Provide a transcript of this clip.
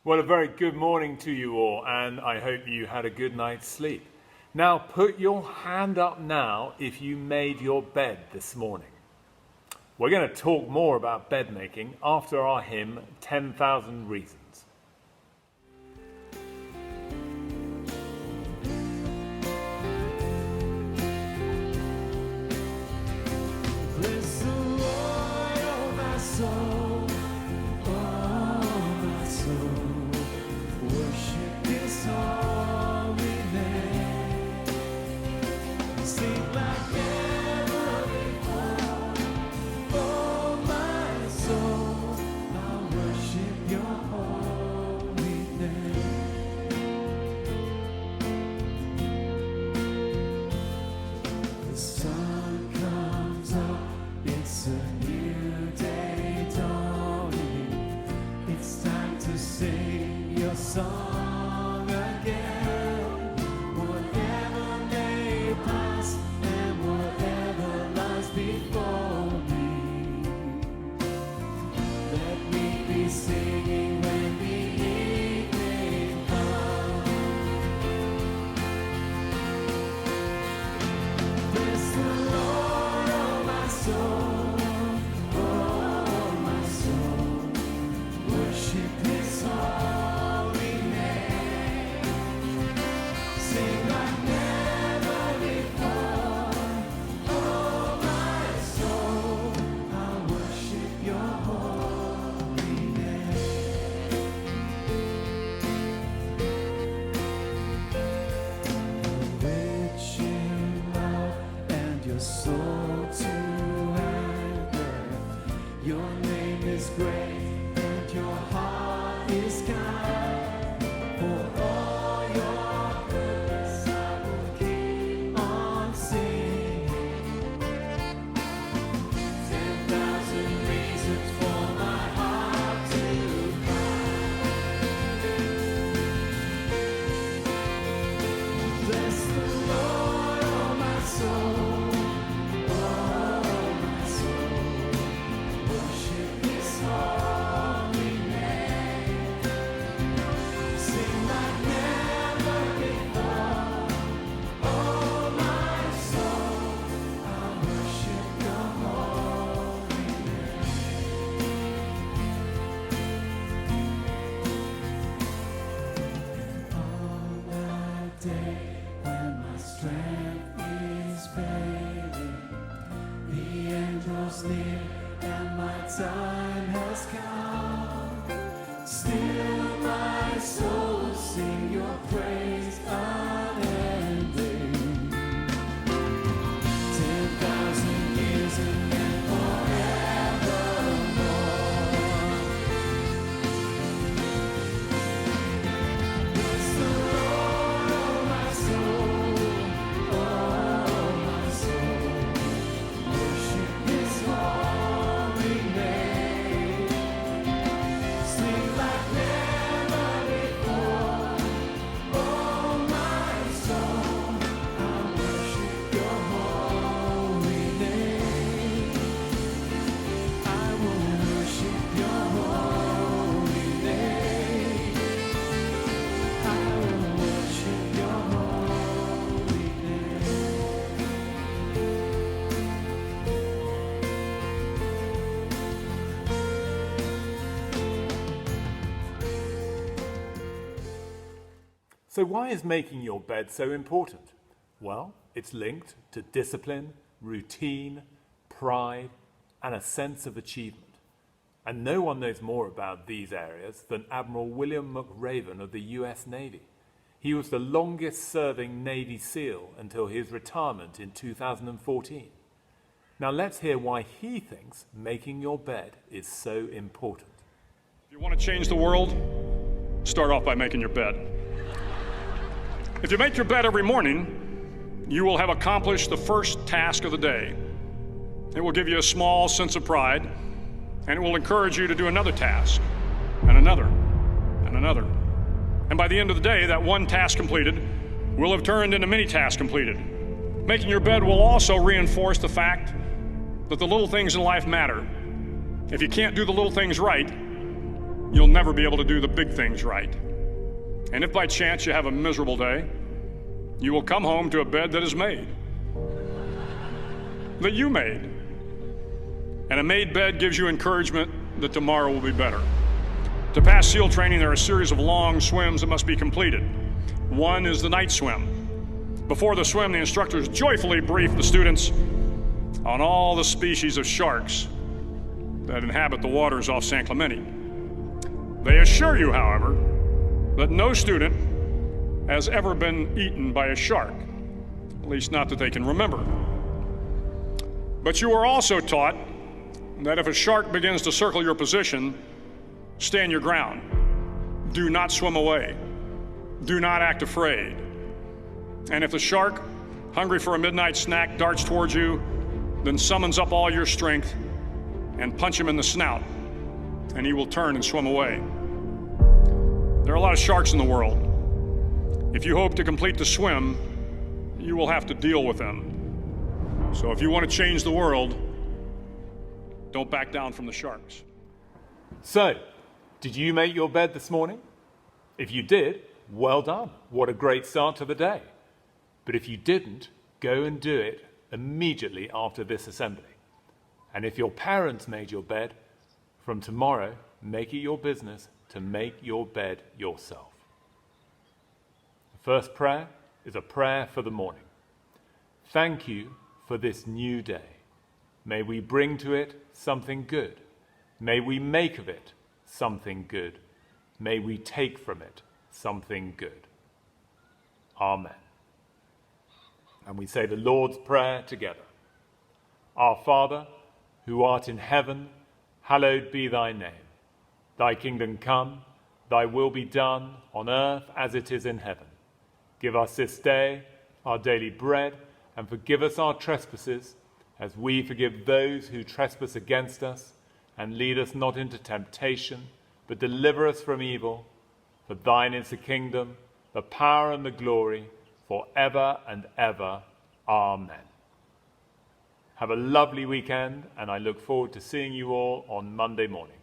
Well, a very good morning to you all, and I hope you had a good night's sleep. Now, put your hand up now if you made your bed this morning. We're going to talk more about bed making after our hymn, 10,000 Reasons. Bless the Lord, oh my soul, oh my soul, worship His holy name. Sing like never before, oh my soul, I worship Your holy name. The sun comes up. It's a new day dawning. It's time to sing Your song again. Whatever may pass and whatever lies before me, let me be singing when the evening comes. Bless the Lord, oh my soul. Soul to anchor. Your name is great and Your heart is kind. For all Your goodness I will keep on singing. 10,000 reasons for my heart to cry. Bless the Lord, oh my soul. Near and my time has come. Still my soul will sing Your praise unending. 10,000 years and then forevermore. Bless the Lord, oh my soul, oh my soul, worship His holy name. Sing like never before, oh my soul, I worship Your holy name. I will worship Your holy name. I will worship Your holy name. So why is making your bed so important? Well, it's linked to discipline, routine, pride, and a sense of achievement. And no one knows more about these areas than Admiral William McRaven of the US Navy. He was the longest serving Navy SEAL until his retirement in 2014. Now let's hear why he thinks making your bed is so important. If you want to change the world, start off by making your bed. If you make your bed every morning, you will have accomplished the first task of the day. It will give you a small sense of pride, and it will encourage you to do another task, and another, and another. And by the end of the day, that one task completed will have turned into many tasks completed. Making your bed will also reinforce the fact that the little things in life matter. If you can't do the little things right, you'll never be able to do the big things right. And if by chance you have a miserable day, you will come home to a bed that is made, that you made. And a made bed gives you encouragement that tomorrow will be better. To pass SEAL training, there are a series of long swims that must be completed. One is the night swim. Before the swim, the instructors joyfully brief the students on all the species of sharks that inhabit the waters off San Clemente. They assure you, however, that no student has ever been eaten by a shark, at least not that they can remember. But you are also taught that if a shark begins to circle your position, stand your ground. Do not swim away. Do not act afraid. And if the shark, hungry for a midnight snack, darts towards you, then summons up all your strength and punch him in the snout, and he will turn and swim away. There are a lot of sharks in the world. If you hope to complete the swim, you will have to deal with them. So if you want to change the world, don't back down from the sharks. So, did you make your bed this morning? If you did, well done. What a great start to the day. But if you didn't, go and do it immediately after this assembly. And if your parents made your bed, from tomorrow, make it your business to make your bed yourself. The first prayer is a prayer for the morning. Thank you for this new day. May we bring to it something good. May we make of it something good. May we take from it something good. Amen. And we say the Lord's Prayer together. Our Father, who art in heaven, hallowed be thy name. Thy kingdom come, thy will be done on earth as it is in heaven. Give us this day our daily bread, and forgive us our trespasses, as we forgive those who trespass against us. And lead us not into temptation, but deliver us from evil. For thine is the kingdom, the power and the glory, forever and ever. Amen. Have a lovely weekend, and I look forward to seeing you all on Monday morning.